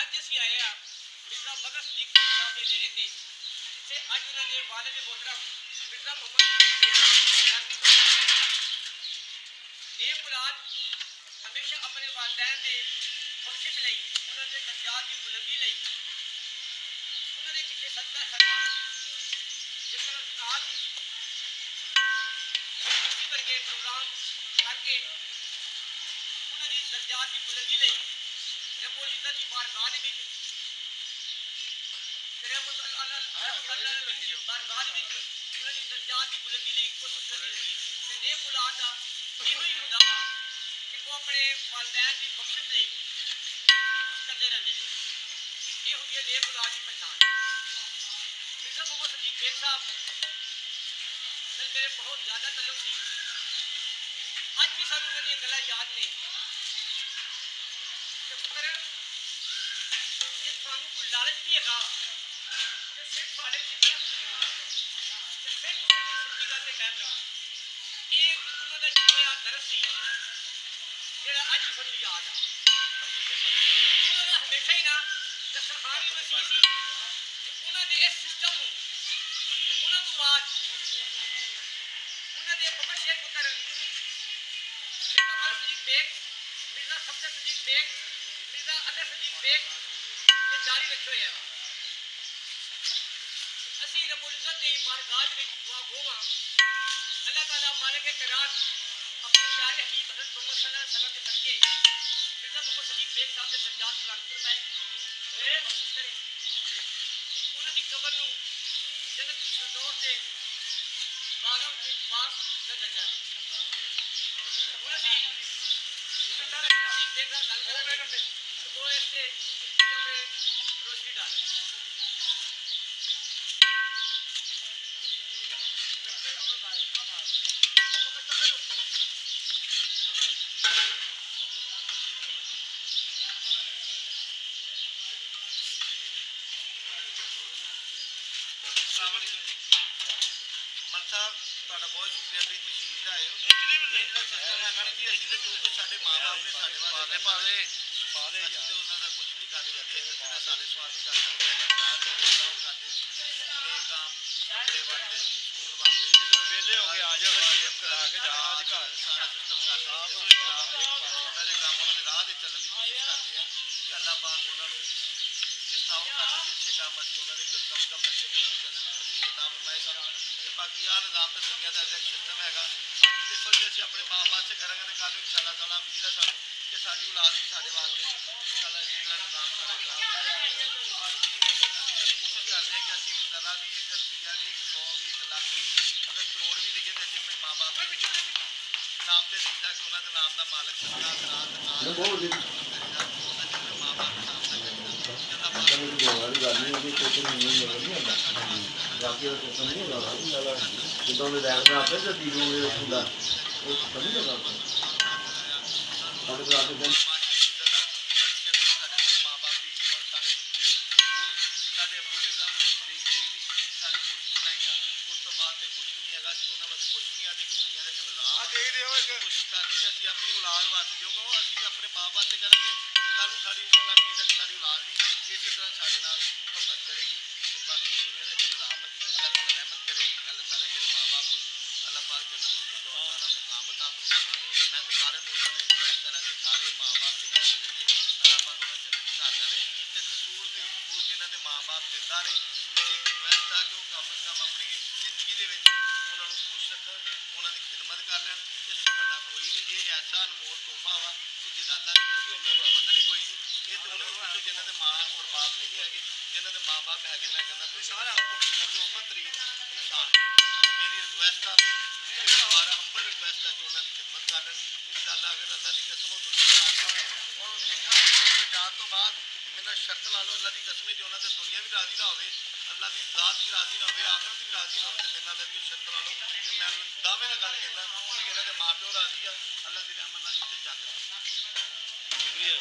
ਅੱਜ ਅਸੀਂ ਆਏ ਆ ਮਿਰਜ਼ਾ ਮਦਨ ਸਦੀਕ ਸਾਹਿਬ ਦੇ ਡੇਰੇ ਤੇ ਜਿੱਥੇ ਅੱਜ ਉਹਨਾਂ ਦੇ ਵਾਲਿਦ ਮੁਹਤਰਮ ਮਿਰਜ਼ਾ ਮੁਹੰਮਦ ਨੇਕ ਔਲਾਦ ਹਮੇਸ਼ਾ ਆਪਣੇ ਵਾਲਿदैन ਦੇ ਬਖਸ਼ਿਸ਼ ਲਈ ਉਹਨਾਂ ਦੇ ਦਰਜਾਤ ਦੀ ਬੁਲੰਦੀ ਲਈ ਉਹਨਾਂ ਦੇ ਪਿੱਛੇ ਸਦਕਾ ਖੈਰਾਤ ਜ਼ਿਕਰ ਅਜ਼ਕਾਰ ਵਰਗੇ ਪ੍ਰੋਗਰਾਮ ਕਰਕੇ ਉਹਨਾਂ ਦੀ ਦਰਜਾਤ ਦੀ ਬੁਲੰਦੀ ਲਈ ਰੱਬੁਲ ਇੱਜ਼ਤ ਦੀ ਬਾਰਗਾਹ ਦੇ ਵਿੱਚ ਬਾਰਗਾਹ ਦੇ ਵਿੱਚ ਉਹਨਾਂ ਦੀ ਦਰਜਾਤ ਦੀ ਬੁਲੰਦੀ ਲਈ ਕੋਸ਼ਿਸ਼ ਕਰਨੀ ਹੋਈ ਤੇ ਨੇਕ ਔਲਾਦ ਦਾ ਇਹੋ ਹੀ ਹੁੰਦਾ ਵਾ ਕਿ ਉਹ ਆਪਣੇ ਵਾਲਿदैन ਦੀ ਬਖਸ਼ਿਸ਼ ਲਈ ਕਰਦੇ ਰਹਿੰਦੇ ਨੇ। ਇਹ ਹੁੰਦੀ ਹੈ ਨੇਕ ਔਲਾਦ ਦੀ ਪਛਾਣ। ਮਿਰਜ਼ਾ ਮੁਹੰਮਦ ਸਦੀਕ ਬੇਗ ਸਾਹਿਬ ਨਾਲ ਮੇਰੇ ਬਹੁਤ ਜ਼ਿਆਦਾ ਤਾਲੁਕ ਸੀ। ਅੱਜ ਵੀ ਸਾਨੂੰ ਉਹਨਾਂ ਦੀਆਂ ਗੱਲਾਂ ਯਾਦ ਨੇ ਕਿ ਪੁੱਤਰ ਜੇ ਤੁਹਾਨੂੰ ਕੋਈ ਲਾਲਚ ਵੀ ਹੈਗਾ ਤੇ ਸਿਰਫ ਸਾਡੇ ਵਿੱਚ ਤੇ ਸਿਰਫ ਸੱਚੀ ਗੱਲ ਤੇ ਕਾਇਮ ਰਹੋ। ਇਹ ਉਹਨਾਂ ਦਾ ਜਿਹੜਾ ਦਰਸ ਸੀ ਜਿਹੜਾ ਅੱਜ ਵੀ ਸਾਨੂੰ ਯਾਦ ਆ। ਉਹਨਾਂ ਦਾ ਹਮੇਸ਼ਾ ਹੀ ਨਾ ਦਸਤਰਖਾਨ ਵੀ ਵਸੀ ਸੀ ਤੇ ਉਹਨਾਂ ਦੇ ਇਸ ਸਿਸਟਮ ਨੂੰ ਉਹਨਾਂ ਤੋਂ ਬਾਅਦ ਉਹਨਾਂ ਦੇ ਬੱਬਰ ਸ਼ੇਖ ਪੁੱਤਰ ਮਿਰਜ਼ਾ ਮਦਨ ਸਦੀਕ ਬੇਗ, ਮਿਰਜ਼ਾ ਸਫਦਰ ਸਦੀਕ ਬੇਗ, ਮਿਰਜ਼ਾ ਅਤਰ ਸਦੀਕ ਬੇਗ ਇਹ ਜਾਰੀ ਰੱਖੇ ਹੋਏ ਆ। ਅਸੀਂ ਰੱਬੁਲ ਇੱਜ਼ਤ ਦੀ ਬਾਰਗਾਹ ਦੇ ਵਿੱਚ ਦੁਆ ਗੋ ਹਾਂ अल्लाह ताला मालिक किरात अपने प्यारे हबीब हज़रत मोहम्मद सल्लल्लाहु अलैहि वसल्लम के सदके मिर्ज़ा मुहम्मद सदीक बेग साहब के दर्जात बुलंद फरमाए बख्शिश करे उन्हां दी कब्र नूं जन्नतुल फिरदौस दे बागां विच बाग दा दर्जा दे। हुण असीं मिर्ज़ा सदीक बेग दा गल करांगे वो इस ते अपने रोशनी डाल ਤੁਹਾਡਾ ਬਹੁਤ ਸ਼ੁਕਰੀਆ ਵੀ ਤਸ਼ਰੀਫ ਆਏ ਹੋ। ਸਾਡੇ ਮਾਂ ਬਾਪ ਨੇ ਸਾਡੇ ਵਾਸਤੇ ਪਾਦੇ ਅਸੀਂ ਉਹਨਾਂ ਦਾ ਕੁਝ ਵੀ ਕਰ ਸਕਦੇ ਸਾਡੇ ਸਵਾਲ ਵੀ ਕਰ ਸਕਦੇ ਕਰਦੇ ਸੀ ਨੇਕ ਆਮ ਕੱਪੜੇ ਬਣਦੇ ਸੀ ਸਕੂਲ ਬਣਦੇ ਸੀ ਵਿਹਲੇ ਹੋ ਕੇ ਆ ਜਾਓ ਫਿਰ ਸ਼ੇਪ ਕਰਾ ਕੇ ਜਾਣਾ ਅੱਜ ਘਰ ਸਾਰਾ ਸਿਸਟਮ ਕਰਦੇ ਪਹਿਲੇ ਕੰਮ ਉਹਨਾਂ ਦੇ ਰਾਹ ਦੇ ਚੱਲਣ ਦੀ ਕੋਸ਼ਿਸ਼ ਕਰਦੇ ਆ ਕਿ ਅੱਲਾਹ ਪਾਕ ਉਹਨਾਂ ਨੂੰ ਜਿਸ ਤਰ੍ਹਾਂ ਉਹ ਕਰਦੇ ਸੀ ਅੱਛੇ ਕੰਮ ਅਸੀਂ ਉਹਨਾਂ ਦੇ ਕਮ ਨਕਸ਼ੇ ਕਦਮ ਚੱਲਣ ਦੀ ਕਿਤਾਬ ਫਰਮਾਏ ਸਾਨੂੰ ਤੇ ਬਾਕੀ ਆਹ ਨਿਜ਼ਾਮ ਤੇ ਦੁਨੀਆ ਦਾ ਇੱਕ ਸਿਸਟਮ ਹੈਗਾ। ਅੱਜ ਦੇਖੋ ਜੀ ਅਸੀਂ ਆਪਣੇ ਮਾਂ ਬਾਪ 'ਚ ਕਰਾਂਗੇ ਤੇ ਕੱਲ੍ਹ ਨੂੰ ਇਨਸ਼ਾਅੱਲਾਹ ਤਾਲਾ ਉਮੀਦ ਹੈ ਸਾਨੂੰ ਕਿ ਸਾਡੀ ਔਲਾਦ ਵੀ ਸਾਡੇ ਵਾਸਤੇ ਇਨਸ਼ਾਅੱਲਾਹ ਇਸੇ ਤਰ੍ਹਾਂ ਨਿਜ਼ਾਮ ਕਰਾਂਗੇ। ਬਾਕੀ ਅਸੀਂ ਕੋਸ਼ਿਸ਼ ਕਰਦੇ ਹਾਂ ਕਿ ਅਸੀਂ ਜ਼ਰਾ ਵੀ ਇੱਕ ਰੁਪਈਆ ਵੀ ਇੱਕ 100 ਵੀ 1 ਲੱਖ ਵੀ ਅਗਰ ਕਰੋੜ ਵੀ ਦੇਈਏ ਤਾਂ ਅਸੀਂ ਆਪਣੇ ਮਾਂ ਬਾਪ ਦੇ ਵਿੱਚ ਨਾਮ ਤੇ ਦੇਈਦਾ ਕਿ ਉਹਨਾਂ ਦੇ ਨਾਮ ਦਾ ਮਾਲਕ ਸਦਾ ਕਰਾਤ ਕਰੀਦਾ ਮਾਂ ਬਾਪ ਦੇ ਨਾਮ ਦਾ ਕਰੀਦਾ ਜਿੱਦਾਂ ਦੇ ਲੈਣ ਦਾ ਆਪੇ ਜੱਦੀ ਨੂੰ ਹੁੰਦਾ ਉਹ ਕਦੀ ਨਾ ਕਰਦਾ ਸਾਡੇ ਕੋਲ ਆ ਕੇ ਅਸੀਂ ਆਪਣੀ ਔਲਾਦ ਵਾਸਤੇ ਕਿਉਂਕਿ ਅਸੀਂ ਆਪਣੇ ਮਾਂ ਬਾਪ ਤੇ ਕਰਾਂਗੇ ਕੱਲ੍ਹ ਨੂੰ ਸਾਡੀ ਇਨਸ਼ਾਅੱਲਾਹ ਉਮੀਦ ਹੈ ਕਿ ਸਾਡੀ ਔਲਾਦ ਵੀ ਇਸੇ ਤਰ੍ਹਾਂ ਸਾਡੇ ਨਾਲ ਮੁਹੱਬਤ ਕਰੇਗੀ ਤੇ ਬਾਕੀ ਦੁਨੀਆ ਦਾ ਨਿਜ਼ਾਮ ਹੈ ਅੱਲਾਹ ਤਾਲਾ ਰਹਿਮਤ ਕਰੇਗੀ। ਕੱਲ੍ਹ ਸਾਰੇ ਮੇਰੇ ਮਾਂ ਬਾਪ ਨੂੰ ਅੱਲਾਹ ਪਾਕ ਜੰਨਤੁਲ ਫਿਰਦੌਸ ਵਾਲਾ ਮੁਕਾਮ ਅਤਾ ਫਰਮਾਏ। ਮੈਂ ਤਾਂ ਸਾਰੇ ਦੋਸਤਾਂ ਨੂੰ ਰਿਕਵੈਸਟ ਕਰਾਂਗੇ ਸਾਰੇ ਮਾਂ ਬਾਪ ਜਿਹਨਾਂ ਦੇ ਚਲੇ ਗਏ ਅੱਲਾਹ ਪਾਕ ਉਹਨਾਂ ਨੂੰ ਜੰਨਤ ਘਰ ਦੇਵੇ ਤੇ ਕਸੂਰ ਜਿਹਨਾਂ ਦੇ ਮਾਂ ਬਾਪ ਜ਼ਿੰਦਾ ਨੇ ਮੇਰੀ ਇੱਕ ਰਿਕਵੈਸਟ ਆ ਕਿ ਉਹ ਕਮ ਸੇ ਕਮ ਆਪਣੀ ਜ਼ਿੰਦਗੀ ਦੇ ਵਿੱਚ ਉਹਨਾਂ ਨੂੰ ਖੁਸ਼ ਰੱਖਣ ਉਹਨਾਂ ਦੀ ਖਿਦਮਤ ਕਰ ਲੈਣ। ਇਸ ਤੋਂ ਵੱਡਾ ਕੋਈ ਨਹੀਂ ਇਹ ਐਸਾ ਅਨਮੋਲ ਤੋਹਫਾ ਵਾ ਕਿ ਜਿਹਦਾ ਅੱਲਾਹ ਦੀ ਕਸਮ ਉਹਦਾ ਬਦਲ ਹੀ ਕੋਈ ਨਹੀਂ। ਇਹ ਤਾਂ ਉਹਨਾਂ ਨੂੰ ਜਿਹਨਾਂ ਦੇ ਮਾਂ ਔਰ ਬਾਪ ਨਹੀਂ ਹੈਗੇ ਜਿਹਨਾਂ ਦੇ ਮਾਂ ਬਾਪ ਹੈਗੇ ਮੈਂ ਕਹਿੰਦਾ ਤੁਸੀਂ ਸਾਰਾ ਬਤਰੀਨ ਇਨਸਾਨ ਮੇਰੀ ਰਿਕੁਐਸਟ ਆ ਦੁਬਾਰਾ ਹੰਬਲ ਰਿਕੁਐਸਟ ਆ ਕਿ ਉਹਨਾਂ ਦੀ ਖਿਦਮਤ ਕਰ ਲੈਣ ਇਨਸ਼ਾਅੱਲਾਹ। ਅਗਰ ਅੱਲਾਹ ਦੀ ਕਸਮ ਉਹ ਦੁਨੀਆ ਤੇ ਰਾਜ਼ੀ ਹੋਵੇ ਔਰ ਦੇਖਾਂਗੇ ਜਾਣ ਤੋਂ ਬਾਅਦ ਮੇਰਾ ਸ਼ਰਤ ਲਾ ਲਓ ਅੱਲਾਹ ਦੀ ਕਸਮ ਜੇ ਉਹਨਾਂ ਤੇ ਦੁਨੀਆ ਵੀ ਰਾਜ਼ੀ ਨਾ ਹੋਵੇ ਅੱਲਾਹ ਦੀ ਜ਼ਾਤ ਵੀ ਰਾਜ਼ੀ ਨਾ ਹੋਵੇ ਆਖਰਤ ਵੀ ਰਾਜ਼ੀ ਨਾ ਹੋਵੇ ਤੇ ਮੇਰੇ ਨਾਲ ਅੱਲਾਹ ਦੀ ਸ਼ਰਤ ਲਾ ਲਓ ਤੇ ਮੈਂ ਦਾਅਵੇ ਨਾਲ ਗੱਲ ਕਹਿੰਦਾ ਕਿ ਇਹਨਾਂ ਦੇ ਮਾਂ ਪਿਓ ਰਾਜ਼ੀ ਆ ਅੱਲਾਹ ਦੀ ਰਹਿਮਤ ਨਾਲ ਜਿੱਥੇ ਜੱਗ। ਸ਼ੁਕਰੀਆ।